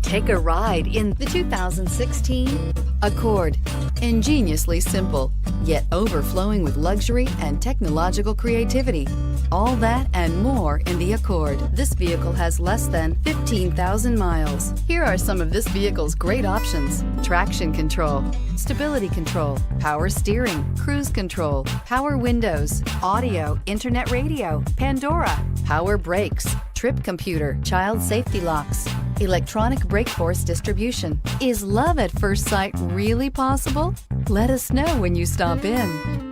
Take a ride in the 2016 Accord. Ingeniously simple, yet overflowing with luxury and technological creativity. All that and more in the Accord. This vehicle has less than 15,000 miles. Here are some of this vehicle's great options: traction control, stability control, power steering, cruise control, power windows, audio, internet radio, Pandora, power brakes, trip computer, child safety locks, electronic brake force distribution. Is love at first sight really possible? Let us know when you stop in.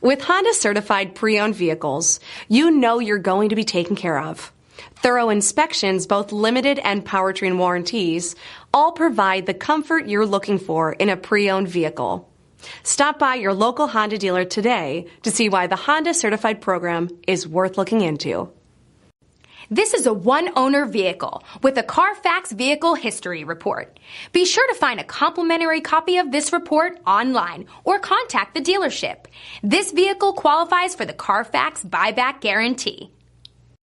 With Honda certified pre-owned vehicles, you know you're going to be taken care of. Thorough inspections, both limited and powertrain warranties, all provide the comfort you're looking for in a pre-owned vehicle. Stop by your local Honda dealer today to see why the Honda certified program is worth looking into. This is a one-owner vehicle with a CARFAX Vehicle History Report. Be sure to find a complimentary copy of this report online or contact the dealership. This vehicle qualifies for the CARFAX Buyback Guarantee.